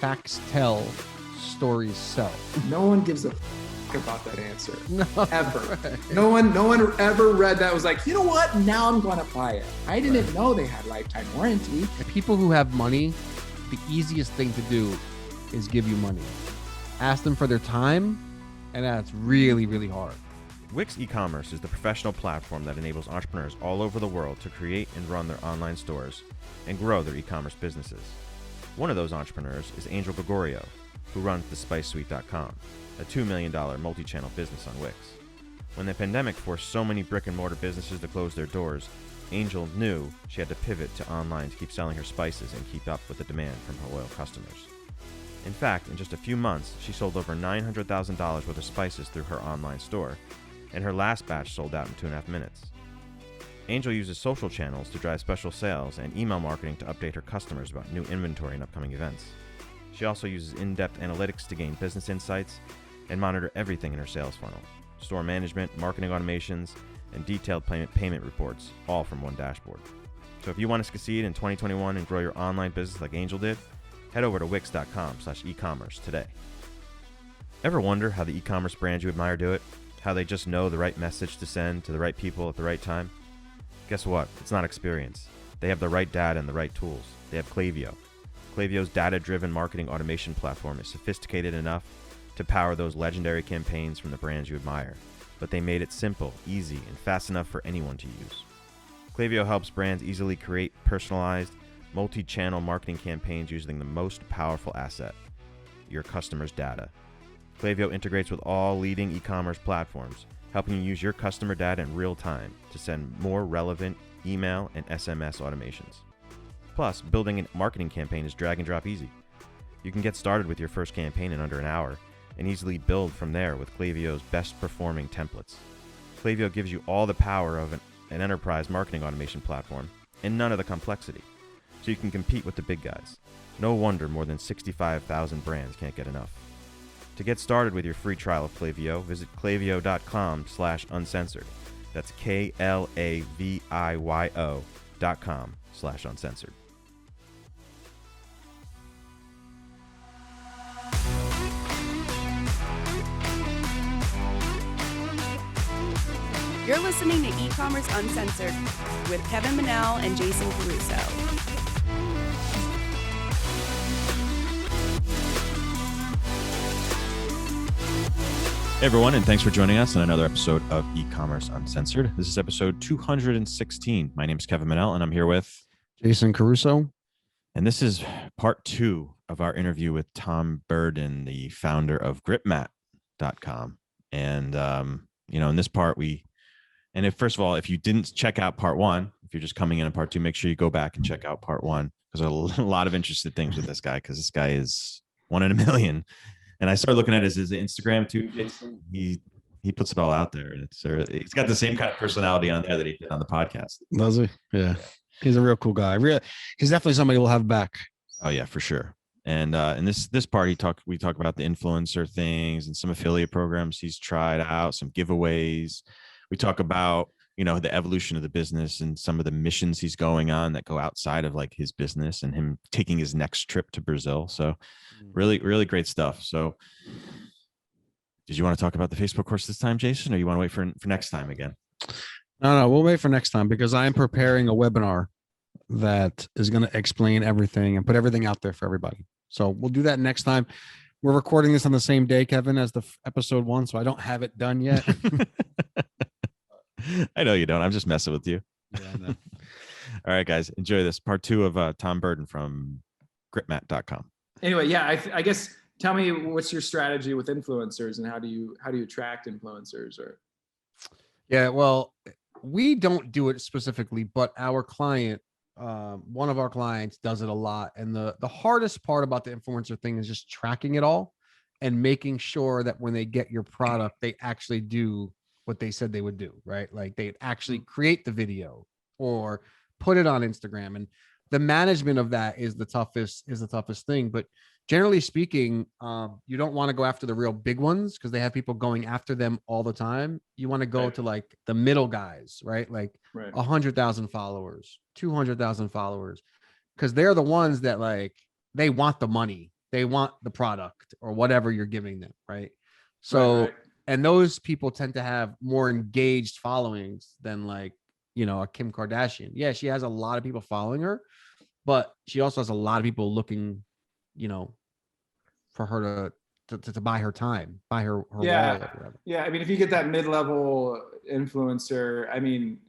facts tell, stories sell. No one gives a about that answer. No, ever. right. No one ever read that was like, you know what? Now I'm going to buy it. I didn't know they had lifetime warranty. The people who have money, the easiest thing to do is give you money. Ask them for their time, and that's really, really hard. Wix E-Commerce is the professional platform that enables entrepreneurs all over the world to create and run their online stores and grow their e-commerce businesses. One of those entrepreneurs is Angel Gregorio, who runs thespicesweet.com, a $2 million multi-channel business on Wix. When the pandemic forced so many brick-and-mortar businesses to close their doors, Angel knew she had to pivot to online to keep selling her spices and keep up with the demand from her loyal customers. In fact, in just a few months, she sold over $900,000 worth of spices through her online store, and her last batch sold out in 2.5 minutes. Angel uses social channels to drive special sales and email marketing to update her customers about new inventory and upcoming events. She also uses in-depth analytics to gain business insights and monitor everything in her sales funnel: store management, marketing automations, and detailed payment reports, all from one dashboard. So if you want to succeed in 2021 and grow your online business like Angel did, head over to wix.com/e-commerce today. Ever wonder how the e-commerce brands you admire do it? How they just know the right message to send to the right people at the right time? Guess what? It's not experience. They have the right data and the right tools. They have Clavio. Clavio's data-driven marketing automation platform is sophisticated enough to power those legendary campaigns from the brands you admire, but they made it simple, easy, and fast enough for anyone to use. Clavio helps brands easily create personalized, multi-channel marketing campaigns using the most powerful asset: your customers' data. Clavio integrates with all leading e-commerce platforms, helping you use your customer data in real time to send more relevant email and SMS automations. Plus, building a marketing campaign is drag and drop easy. You can get started with your first campaign in under an hour and easily build from there with Clavio's best performing templates. Clavio gives you all the power of an enterprise marketing automation platform and none of the complexity, so you can compete with the big guys. No wonder more than 65,000 brands can't get enough. To get started with your free trial of Clavio, visit clavio.com/uncensored. That's KLAVIYO.com/uncensored. You're listening to E-Commerce Uncensored with Kevin Manel and Jason Caruso. Hey everyone, and thanks for joining us on another episode of E-Commerce Uncensored. This is episode 216. My name is Kevin Manel, and I'm here with Jason Caruso. And this is part 2 of our interview with Tom Burden, the founder of gripmat.com. And, in this part, first of all, if you didn't check out part 1, if you're just coming in part 2, make sure you go back and check out part 1, because there's a lot of interesting things with this guy, because this guy is one in a million. And I started looking at his Instagram too. He puts it all out there. He's got the same kind of personality on there that he did on the podcast. Does he? Yeah. He's a real cool guy. He's definitely somebody we'll have back. Oh yeah, for sure. And in this part, we talk about the influencer things and some affiliate programs he's tried out, some giveaways. We talk about, the evolution of the business and some of the missions he's going on that go outside of like his business, and him taking his next trip to Brazil. So really, really great stuff. So did you want to talk about the Facebook course this time, Jason, or you want to wait for next time again? No, we'll wait for next time, because I am preparing a webinar that is going to explain everything and put everything out there for everybody. So we'll do that next time. We're recording this on the same day, Kevin, as the episode 1, so I don't have it done yet. I know you don't. I'm just messing with you. Yeah, I know. All right, guys, enjoy this part 2 of Tom Burden from gripmat.com. Anyway, yeah, I guess tell me, what's your strategy with influencers, and how do you attract influencers? Or Yeah, well, we don't do it specifically, but our client, one of our clients, does it a lot. And the hardest part about the influencer thing is just tracking it all and making sure that when they get your product, they actually do what they said they would do, right? Like they actually create the video or put it on Instagram. And the management of that is the toughest thing. But generally speaking, you don't want to go after the real big ones, because they have people going after them all the time. You want to go to like the middle guys, right? Like 100,000 followers, 200,000 followers, because they're the ones that like, they want the money. they want the product or whatever you're giving them, right? So, Right. and those people tend to have more engaged followings than like, a Kim Kardashian. Yeah, she has a lot of people following her, but she also has a lot of people looking, for her to buy her time, buy her Yeah. wallet or whatever. Yeah. I mean, if you get that mid-level influencer, I mean,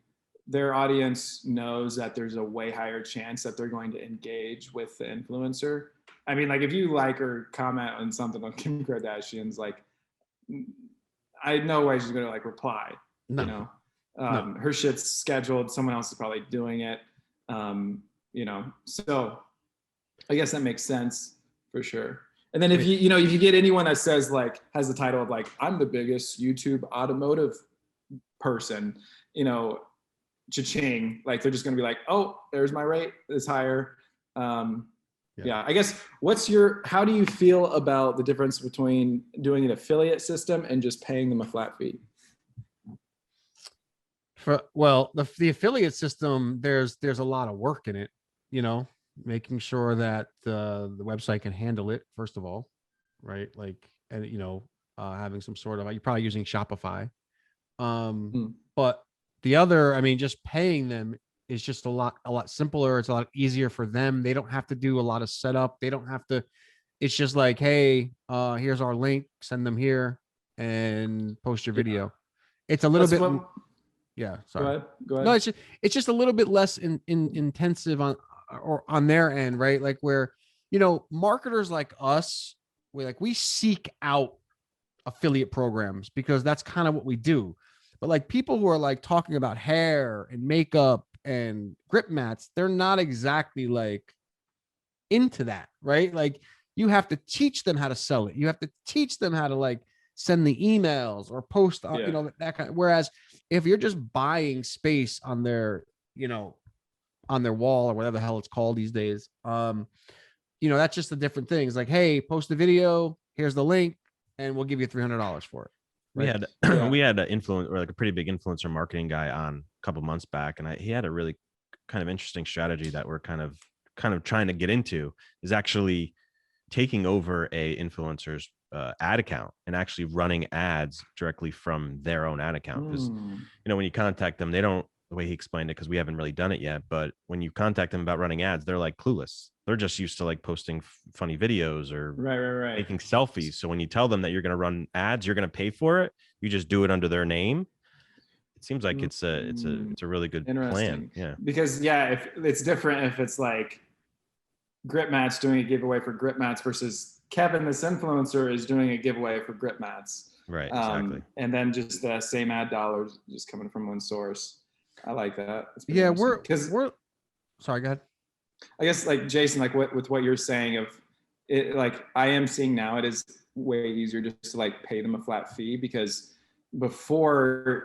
their audience knows that there's a way higher chance that they're going to engage with the influencer. I mean, like if you like or comment on something on Kim Kardashian's, like I know way she's gonna like reply. No. Her shit's scheduled. Someone else is probably doing it. So I guess that makes sense for sure. And then if you get anyone that says like has the title of like I'm the biggest YouTube automotive person, cha-ching, like they're just gonna be like, oh, there's my rate is higher. I guess how do you feel about the difference between doing an affiliate system and just paying them a flat fee? The affiliate system, there's a lot of work in it, making sure that the website can handle it, first of all, right? Like, and having some sort of, you're probably using Shopify. But the other, I mean, just paying them is just a lot simpler. It's a lot easier for them. They don't have to do a lot of setup. They don't have to, it's just like, hey, here's our link, send them here and post your video. It's a little bit. Yeah, sorry. Go ahead. No, it's just a little bit less intensive on their end, right? Like where, marketers like us, we seek out affiliate programs because that's kind of what we do. But like people who are like talking about hair and makeup and grip mats, they're not exactly like into that, right? Like you have to teach them how to sell it. You have to teach them how to like send the emails or post, that kind of, whereas if you're just buying space on their, on their wall or whatever the hell it's called these days, that's just a different thing. It's like, hey, post a video, here's the link, and we'll give you $300 for it. Right? We had an influencer, or like a pretty big influencer marketing guy on a couple months back, and he had a really kind of interesting strategy that we're kind of trying to get into, is actually taking over a influencer's ad account and actually running ads directly from their own ad account. Because when you contact them, they don't, the way he explained it, because we haven't really done it yet, but when you contact them about running ads, they're like clueless. They're just used to like posting funny videos or right making selfies. So when you tell them that you're going to run ads, you're going to pay for it, you just do it under their name. It seems like it's a really good plan. Yeah, because if it's different if it's like grip mats doing a giveaway for grip mats versus Kevin, this influencer, is doing a giveaway for grip mats. Right, exactly. And then just the same ad dollars just coming from one source. I like that. Yeah, we're sorry, go ahead. I guess like Jason, like with what you're saying of it, like I am seeing now, it is way easier just to like pay them a flat fee, because before,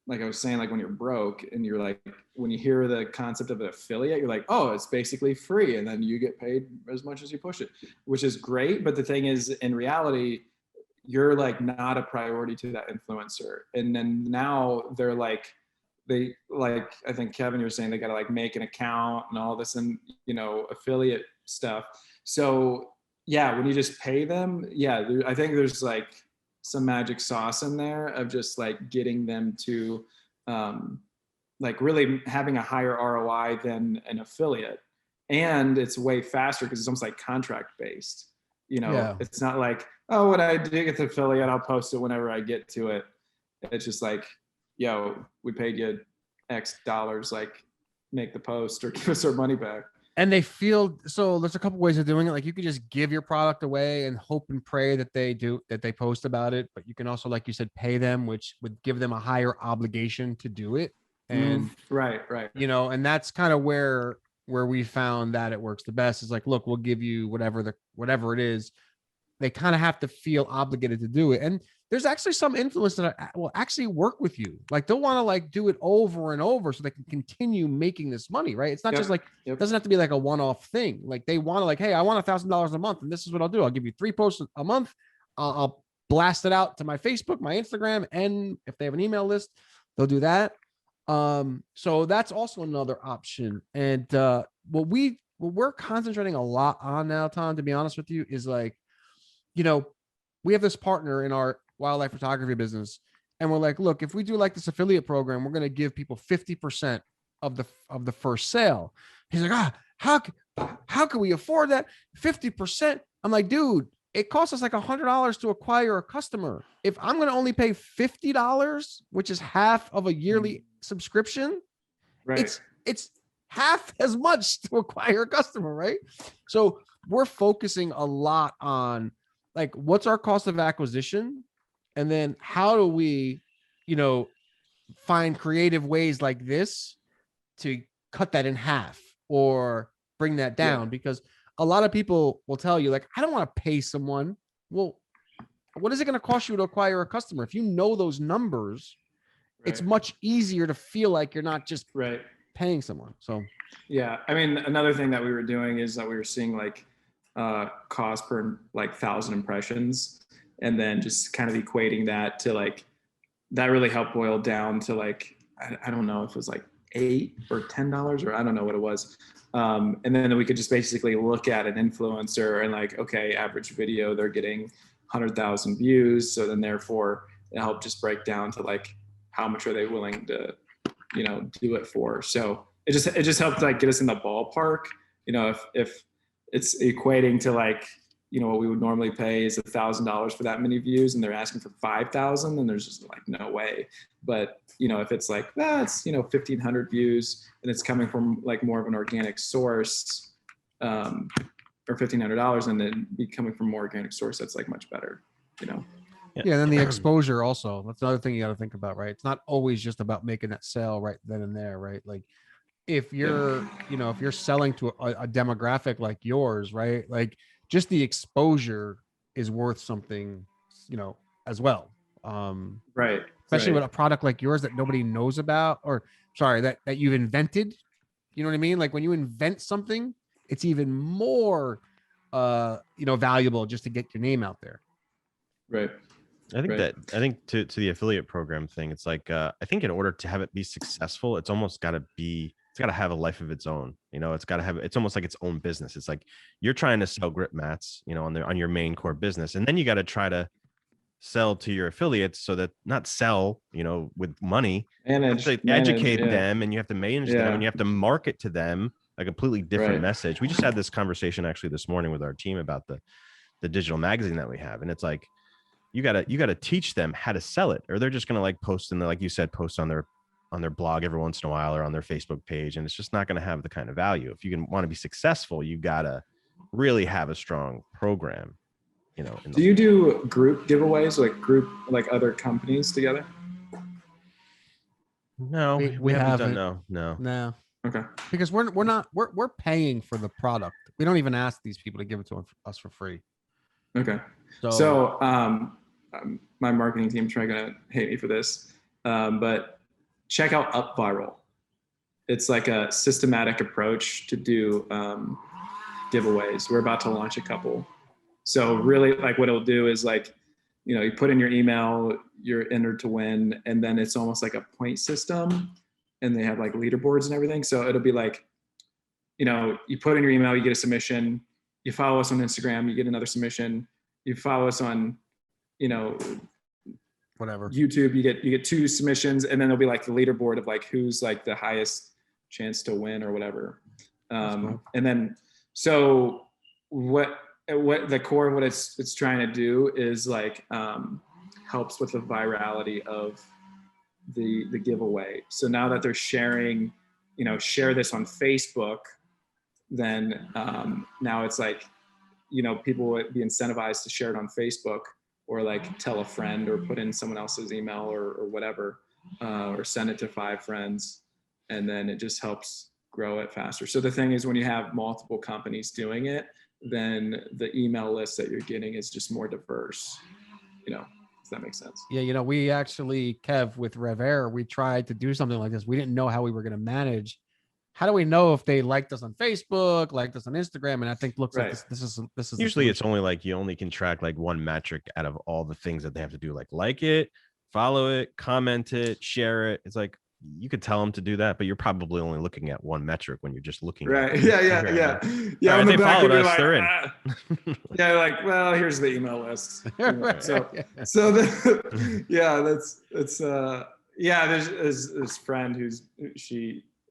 like I was saying, like when you're broke and you're like, when you hear the concept of an affiliate, you're like, oh, it's basically free. And then you get paid as much as you push it, which is great. But the thing is, in reality, you're like not a priority to that influencer. And then now they're like, I think Kevin, you're saying they got to like make an account and all this and, affiliate stuff. So yeah, when you just pay them, I think there's like some magic sauce in there of just like getting them to like really having a higher ROI than an affiliate. And it's way faster because it's almost like contract based. It's not like, oh, when I do get the affiliate, I'll post it whenever I get to it. It's just like, yo, we paid you X dollars, like make the post or give us our money back. And they feel, so there's a couple ways of doing it. Like you could just give your product away and hope and pray that they post about it. But you can also, like you said, pay them, which would give them a higher obligation to do it. And right. And that's kind of where we found that it works the best, is like, look, we'll give you whatever it is. They kind of have to feel obligated to do it. And there's actually some influencers that will actually work with you. Like they'll want to like do it over and over so they can continue making this money, right? It's not just like, it doesn't have to be like a one-off thing. Like they want to like, hey, I want $1,000 a month. And this is what I'll do. I'll give you 3 posts a month. I'll blast it out to my Facebook, my Instagram. And if they have an email list, they'll do that. So that's also another option. And what what we're concentrating a lot on now, Tom, to be honest with you, is like, you know, we have this partner in our wildlife photography business, and we're like, look, if we do like this affiliate program, we're going to give people 50% of the first sale. He's like, how can we afford that? 50%. I'm like, dude, it costs us like $100 to acquire a customer. If I'm going to only pay $50, which is half of a yearly subscription, Right. it's half as much to acquire a customer, right? So we're focusing a lot on like, what's our cost of acquisition? And then how do we, find creative ways like this to cut that in half or bring that down? Because a lot of people will tell you like, I don't want to pay someone. Well, what is it going to cost you to acquire a customer? If you know those numbers, it's much easier to feel like you're not just paying someone. So yeah, I mean, another thing that we were doing is that we were seeing like cost per like 1,000 impressions, and then just kind of equating that to like, that really helped boil down to like, I don't know if it was like $8 or $10 or I don't know what it was. And then we could just basically look at an influencer and like, okay, average video, they're getting 100,000 views. So then therefore it helped just break down to like, how much are they willing to, do it for? So it just helped like get us in the ballpark. If it's equating to like, what we would normally pay is $1,000 for that many views, and they're asking for 5,000, then there's just like no way. But if it's like that's 1,500 views and it's coming from like more of an organic source, or $1,500, and then be coming from more organic source, that's like much better. Yeah, then the exposure also. That's another thing you got to think about, right? It's not always just about making that sale right then and there, right? Like if you're, if you're selling to a demographic like yours, right? Like just the exposure is worth something, as well. Right. Especially with a product like yours that nobody knows about, or sorry, that you've invented. You know what I mean? Like when you invent something, it's even more, valuable just to get your name out there. Right. I think to the affiliate program thing, it's like, I think in order to have it be successful, it's almost got to have a life of its own. It's almost like its own business. It's like you're trying to sell grip mats, on your main core business. And then you got to try to sell to your affiliates, so that not sell, with money, educate them, and you have to manage them, and you have to market to them a completely different message. We just had this conversation actually this morning with our team about the digital magazine that we have. And it's like, you gotta teach them how to sell it, or they're just gonna like post, and like you said, post on their blog every once in a while or on their Facebook page, and it's just not gonna have the kind of value. If you want to be successful, you gotta really have a strong program. Do you do group giveaways, like other companies together? No, we haven't done. No. Okay. Because we're paying for the product. We don't even ask these people to give it to us for free. Okay. So my marketing team's probably gonna hate me for this, but check out UpViral. It's like a systematic approach to do giveaways. We're about to launch a couple. So really, like what it'll do is like, you put in your email, you're entered to win, and then it's almost like a point system, and they have like leaderboards and everything. So it'll be like, you put in your email, you get a submission. You follow us on Instagram, you get another submission. You follow us on, whatever, YouTube, you get 2 submissions, and then there'll be like the leaderboard of like who's like the highest chance to win or whatever. And then so what the core of what it's trying to do is like helps with the virality of the giveaway. So now that they're sharing, share this on Facebook, then now it's like, people would be incentivized to share it on Facebook, or like tell a friend, or put in someone else's email or whatever, or send it to 5 friends. And then it just helps grow it faster. So the thing is, when you have multiple companies doing it, then the email list that you're getting is just more diverse. Does that make sense? Yeah. We actually, Kev, with Revair, we tried to do something like this. We didn't know how we were going to manage. How do we know if they liked us on Facebook, liked us on Instagram? And I think looks like this is usually it's only like you only can track like one metric out of all the things that they have to do, like it, follow it, comment it, share it. It's like, you could tell them to do that, but you're probably only looking at one metric when you're just looking. Right. At Yeah. All right, On the they back, followed you'd be us. like, They're in. "Ah." Yeah. Like, well, here's the email list. You know, Right. so there's this friend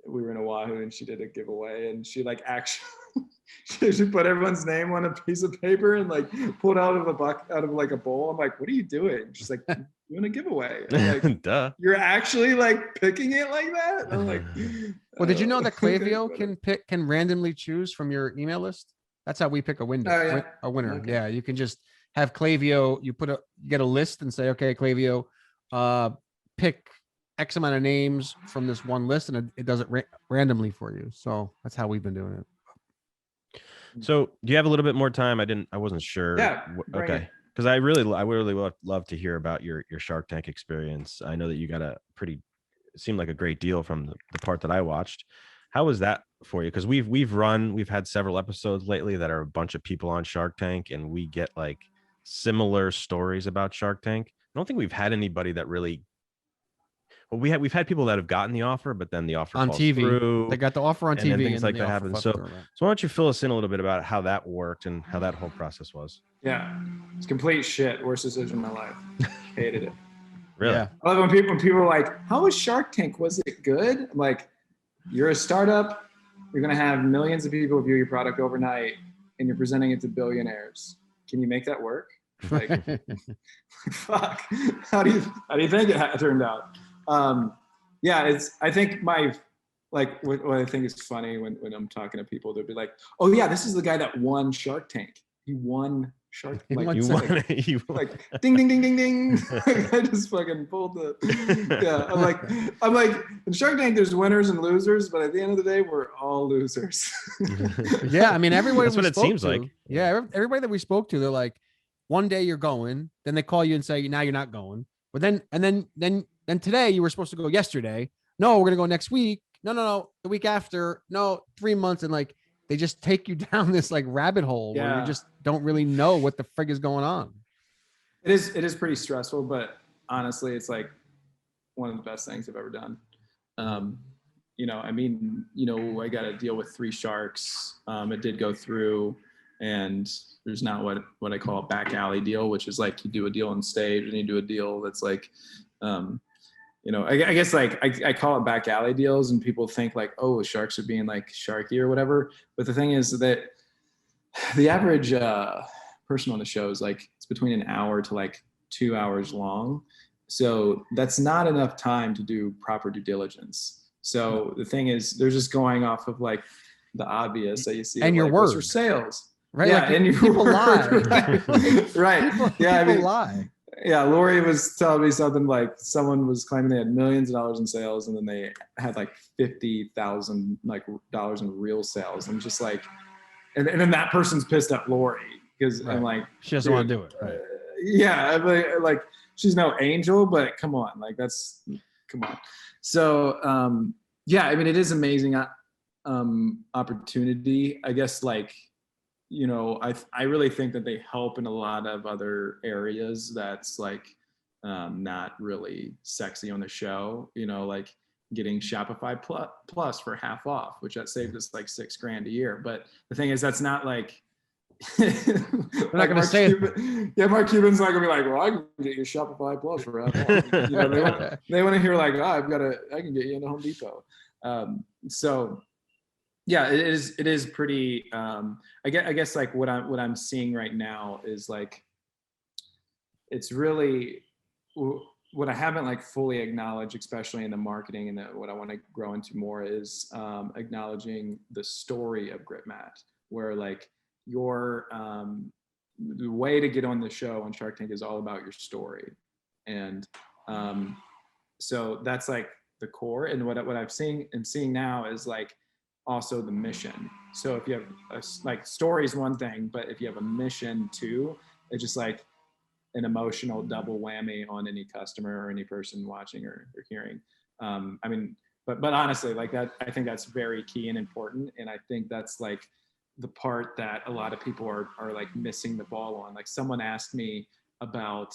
we were in Oahu and she did a giveaway and she like actually she put everyone's name on a piece of paper and like pulled out of like a bowl. I'm like, what are you doing? She's like, doing a giveaway. I'm like, Duh. you're actually like picking it like that? I'm like, Well, did you know that okay, Clavio whatever. can randomly choose from your email list? That's how we pick a window, Oh, yeah. a winner. Okay. Yeah, you can just have Clavio. You get a list and say, okay, Clavio, pick X amount of names from this one list, and it does it randomly for you. So that's how we've been doing it. So do you have a little bit more time? I wasn't sure. Yeah, bring Okay. it. Because I really would love to hear about your Shark Tank experience. I know that you got it seemed like a great deal from the part that I watched. How was that for you? Because we've had several episodes lately that are a bunch of people on Shark Tank, and we get like similar stories about Shark Tank. I don't think we've had anybody that really. Well, we've had people that have gotten the offer, but then the offer On falls TV, through, they got the offer on and TV, then things and like the that offer happen. fell So through, right? why don't you fill us in a little bit about how that worked and how that whole process was? Yeah, it's complete shit. Worst decision in my life. Hated it. Really? Yeah. I love when people are like, how was Shark Tank? Was it good? I'm like, you're a startup. You're going to have millions of people view your product overnight and you're presenting it to billionaires. Can you make that work? Like, fuck. How do you think it turned out? I think what I think is funny when I'm talking to people, they'll be like, oh yeah, this is the guy that won Shark Tank. He won Shark Tank. Like, You won it. like ding, ding, ding, ding, ding. I just fucking pulled I'm like, in Shark Tank, there's winners and losers, but at the end of the day, we're all losers. Yeah, I mean, everybody. That's what it seems like. Yeah, everybody that we spoke to, they're like, one day you're going, then they call you and say, now you're not going. But then today you were supposed to go yesterday. No, we're gonna go next week. No, the week after. No, 3 months, and like they just take you down this like rabbit hole where you just don't really know what the frig is going on. It is pretty stressful, but honestly, it's like one of the best things I've ever done. I got a deal with 3 sharks. It did go through, and there's not what I call a back alley deal, which is like you do a deal on stage and you do a deal that's like, I guess like I call it back alley deals, and people think like, oh, sharks are being like sharky or whatever. But the thing is that the average person on the show is like, it's between an hour to like 2 hours long. So that's not enough time to do proper due diligence. So the thing is, they're just going off of like the obvious that you see. And your like, what's word. for sales. Right? Yeah, like, and people lie. Right. People lie. Yeah, Lori was telling me something like someone was claiming they had millions of dollars in sales, and then they had like $50,000 dollars in real sales. I'm just like, and then that person's pissed at Lori because I'm like, she doesn't want to do it. Right. Yeah, I'm like she's no angel, but come on, like come on. So I mean, it is amazing opportunity. I guess like, I really think that they help in a lot of other areas that's like not really sexy on the show, like getting Shopify Plus for half off, which that saved us like $6,000 a year. But the thing is, that's not like, They're not going to say it. Yeah, Mark Cuban's not going to be like, well, I can get you Shopify Plus for half off. They want to hear like, I can get you in the Home Depot. Yeah, it is pretty. I guess like what I'm seeing right now is like, it's really what I haven't like fully acknowledged, especially in the marketing, and what I want to grow into more is acknowledging the story of GritMat, where like the way to get on the show on Shark Tank is all about your story, and so that's like the core. And what I'm seeing now is like, also the mission. So if you have like story is one thing, but if you have a mission too, it's just like an emotional double whammy on any customer or any person watching or hearing. I mean, but honestly, like that, I think that's very key and important. And I think that's like the part that a lot of people are like missing the ball on. Like someone asked me about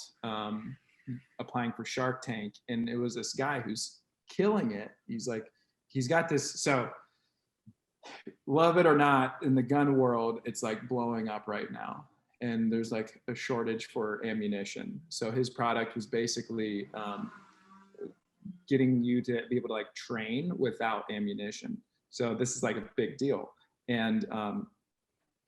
applying for Shark Tank, and it was this guy who's killing it. He's got this. So love it or not, in the gun world, it's like blowing up right now. And there's like a shortage for ammunition. So his product was basically getting you to be able to like train without ammunition. So this is like a big deal. And,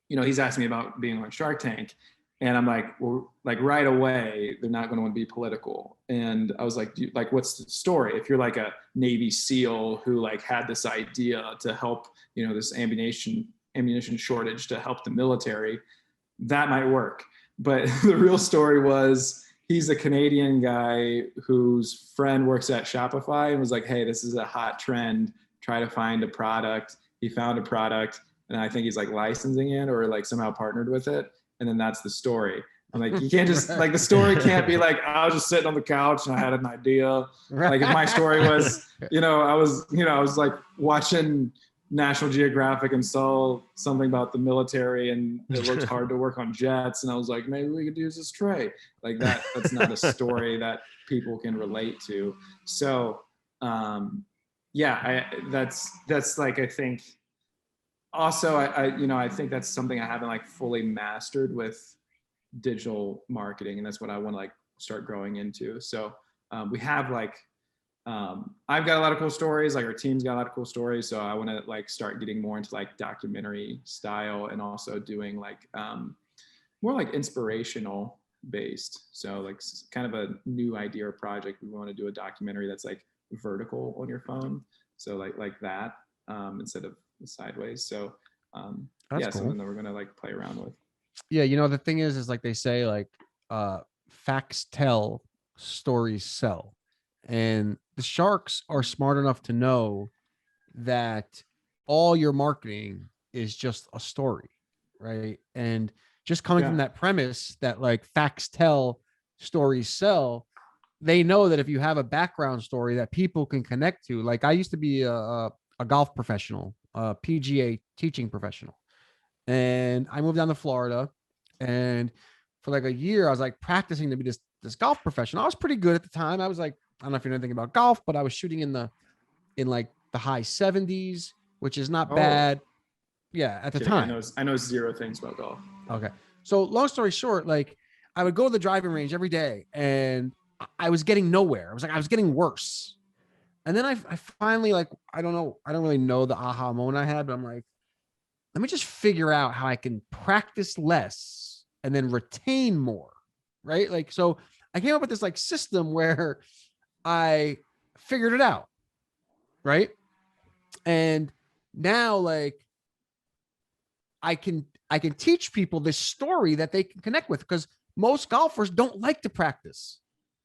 he's asking me about being on Shark Tank. And I'm like, well, like right away, they're not going to want to be political. And I was like, what's the story? If you're like a Navy SEAL who like had this idea to help, this ammunition shortage to help the military, that might work. But the real story was he's a Canadian guy whose friend works at Shopify and was like, hey, this is a hot trend. Try to find a product. He found a product, and I think he's like licensing it or like somehow partnered with it. And then that's the story. I'm like, you can't just like, the story can't be like, I was just sitting on the couch and I had an idea. Like if my story was, I was like watching National Geographic and saw something about the military and it looked hard to work on jets. And I was like, maybe we could use this tray. Like that's not a story that people can relate to. So that's like, I think also, I think that's something I haven't like fully mastered with digital marketing, and that's what I want to like start growing into. So we have like, I've got a lot of cool stories, like our team's got a lot of cool stories. So I want to like start getting more into like documentary style and also doing like more like inspirational based. So like kind of a new idea or project. We want to do a documentary that's like vertical on your phone. So like that instead of sideways. So That's cool. Something that we're gonna like play around with. Yeah, the thing is like they say, like facts tell, stories sell. And the sharks are smart enough to know that all your marketing is just a story, right? And just coming from that premise that like facts tell, stories sell, they know that if you have a background story that people can connect to, like I used to be a golf professional, a PGA teaching professional. And I moved down to Florida, and for like a year, I was like practicing to be this golf professional. I was pretty good at the time. I was like, I don't know if you know anything about golf, but I was shooting in like the high 70s, which is not bad. Yeah, at the time. I know zero things about golf. Okay. So long story short, like I would go to the driving range every day and I was getting nowhere. I was getting worse. And then I finally, like, I don't really know the aha moment I had, but I'm like, let me just figure out how I can practice less and then retain more. Right. Like, so I came up with this like system where I figured it out. Right. And now like I can teach people this story that they can connect with, because most golfers don't like to practice.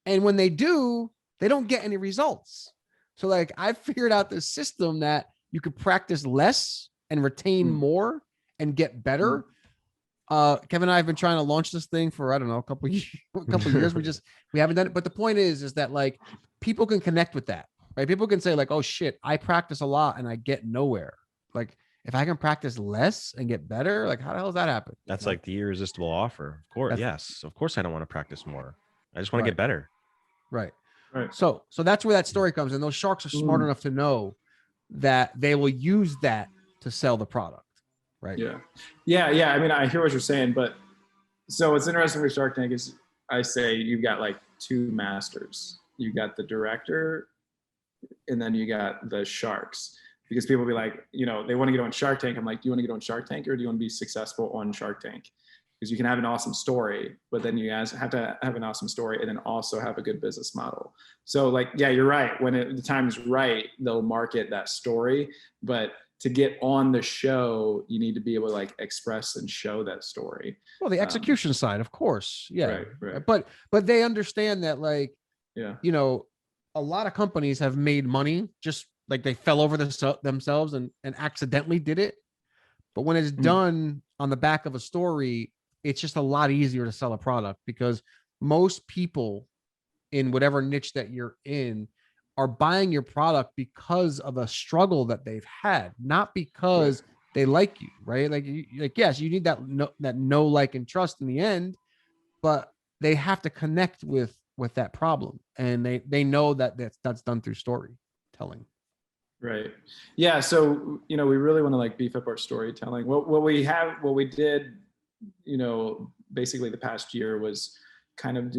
And when they do, they don't get any results. So like I figured out this system that you could practice less and retain more and get better. Kevin and I have been trying to launch this thing for, I don't know, a couple of years. We haven't done it. But the point is that like people can connect with that, right? People can say like, oh shit, I practice a lot and I get nowhere. Like if I can practice less and get better, like how the hell does that happen? That's like the irresistible offer. Of course. Yes. Of course I don't want to practice more. I just want to get better. Right. Right. So that's where that story comes. And those sharks are smart enough to know that they will use that to sell the product. Right. Yeah. I mean, I hear what you're saying, but so what's interesting with Shark Tank is I say you've got like two masters. You got the director and then you got the sharks, because people be like, they want to get on Shark Tank. I'm like, do you want to get on Shark Tank or do you want to be successful on Shark Tank? Because you can have an awesome story, but then you guys have to have an awesome story and then also have a good business model. So like, yeah, you're right. When the time is right, they'll market that story, but to get on the show, you need to be able to like express and show that story. Well, the execution side, of course. Yeah. Right. But they understand that like, a lot of companies have made money just like they fell over themselves and accidentally did it. But when it's done on the back of a story, it's just a lot easier to sell a product, because most people in whatever niche that you're in are buying your product because of a struggle that they've had, not because they like you, right? Like yes, you need that know, like, and trust in the end, but they have to connect with that problem, and they know that that's done through story. telling. Right. Yeah. So, we really want to like beef up our storytelling. What we did, basically the past year was kind of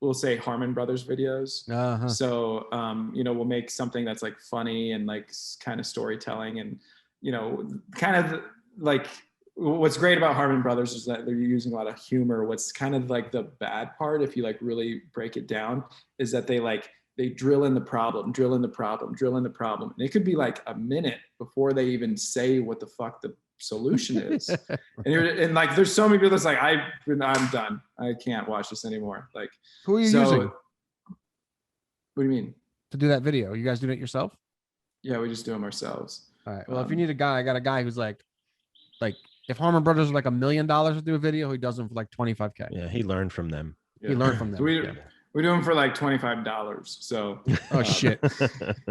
we'll say Harmon Brothers videos. Uh-huh. So, we'll make something that's like funny and like kind of storytelling and, kind of like what's great about Harmon Brothers is that they're using a lot of humor. What's kind of like the bad part, if you like really break it down, is that they drill in the problem. And it could be like a minute before they even say what the fuck the solution is. and like, there's so many people that's like, I'm done. I can't watch this anymore. Like, who are you using? What do you mean? To do that video? You guys doing it yourself? Yeah, we just do them ourselves. All right. Well, if you need a guy, I got a guy who's like if Harmon Brothers are like $1 million to do a video, he does them for like 25K. Yeah, he learned from them. He learned from them. So we do them for like $25. So oh shit.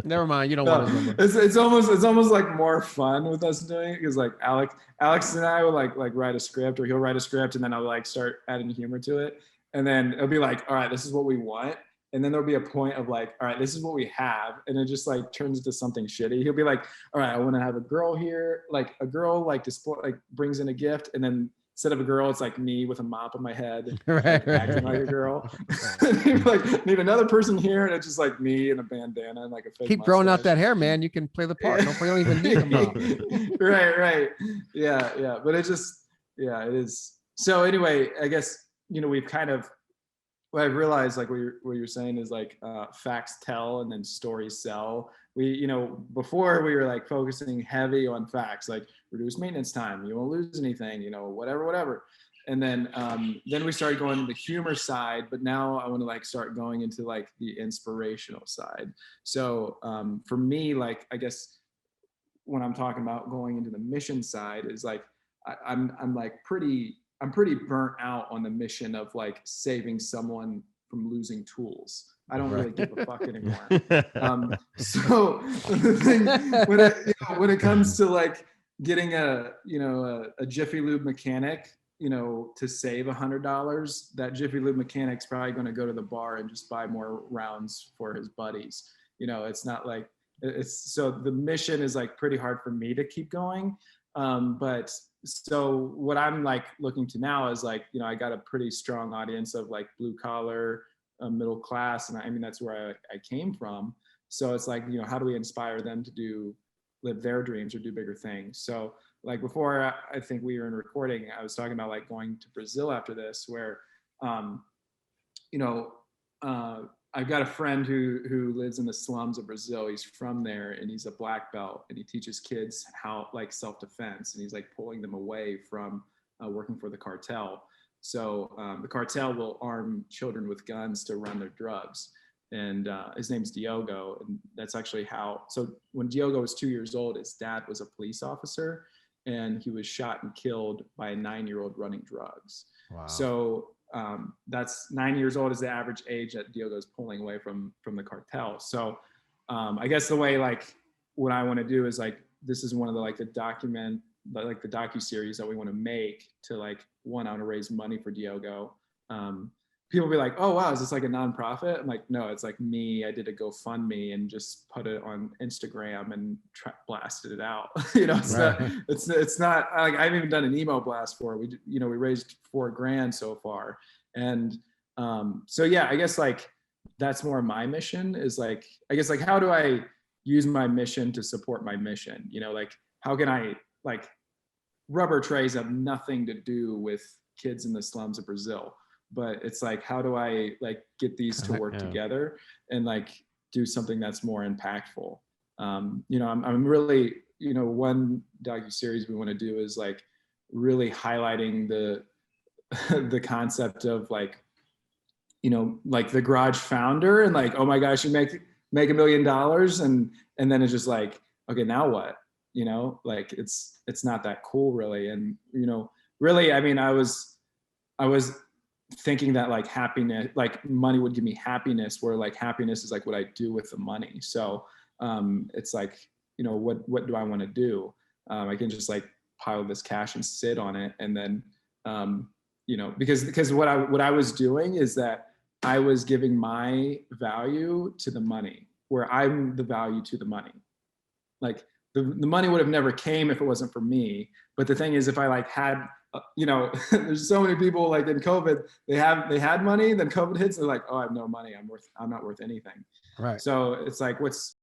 Never mind. You don't want his number. It's almost like more fun with us doing it because like Alex and I will like write a script, or he'll write a script and then I'll like start adding humor to it. And then it'll be like, all right, this is what we want. And then there'll be a point of like, all right, this is what we have. And it just like turns into something shitty. He'll be like, all right, I want to have a girl here. Like a girl like display, like brings in a gift. And then instead of a girl, it's like me with a mop on my head, acting like a girl. Like need another person here. And it's just like me and a bandana and like a fake Keep growing out that hair, man. You can play the part. You don't even need a mop. Right. Yeah. But it is. So anyway, I guess, we've kind of, what I realized, like what you're saying is like facts tell and then stories sell. We, before we were like focusing heavy on facts, like reduce maintenance time, you won't lose anything, whatever. And then we started going to the humor side, but now I want to like start going into like the inspirational side. So for me, like, I guess when I'm talking about going into the mission side is like, I'm pretty burnt out on the mission of like saving someone from losing tools. I don't really give a fuck anymore. So the thing, when it comes to like getting a Jiffy Lube mechanic, to save $100, that Jiffy Lube mechanic's probably going to go to the bar and just buy more rounds for his buddies. It's not like so the mission is like pretty hard for me to keep going. But so what I'm like looking to now is like, I got a pretty strong audience of like blue collar, middle class. And I mean, that's where I came from. So it's like, how do we inspire them to live their dreams or do bigger things? So like before, I think we were in recording, I was talking about like going to Brazil after this, where, I've got a friend who lives in the slums of Brazil. He's from there and he's a black belt and he teaches kids how like self-defense, and he's like pulling them away from working for the cartel. So the cartel will arm children with guns to run their drugs. And his name's Diogo. And that's actually so when Diogo was 2 years old, his dad was a police officer and he was shot and killed by a 9-year-old running drugs. Wow. So that's 9 years old is the average age that Diogo's pulling away from the cartel. So I guess the way like what I want to do is like, this is one of the like the docu-series that we want to make to like, one, I want to raise money for Diogo. People will be like, oh wow, is this like a nonprofit? I'm like, no, it's like me. I did a GoFundMe and just put it on Instagram and blasted it out. It's not like I haven't even done an email blast for it. We raised $4,000 so far. And so yeah, I guess like that's more my mission is like, I guess like, how do I use my mission to support my mission? Like how can I like rubber trays have nothing to do with kids in the slums of Brazil. But it's like, how do I like get these to work together and like do something that's more impactful? I'm really, one docuseries we want to do is like really highlighting the concept of like, like the garage founder and like, oh my gosh, you make $1 million. And then it's just like, okay, now what? Like it's not that cool really. And, really, I mean, I was thinking that like happiness, like money would give me happiness, where like happiness is like what I do with the money. So it's like, what do I want to do? I can just like pile this cash and sit on it. And then, because what I was doing is that I was giving my value to the money. where I'm the value to the money. Like the money would have never came if it wasn't for me. But the thing is, if I like had, you know, there's so many people like in COVID, they had money, then COVID hits, they're like, oh, I have no money. I'm not worth anything. Right. So it's like, what's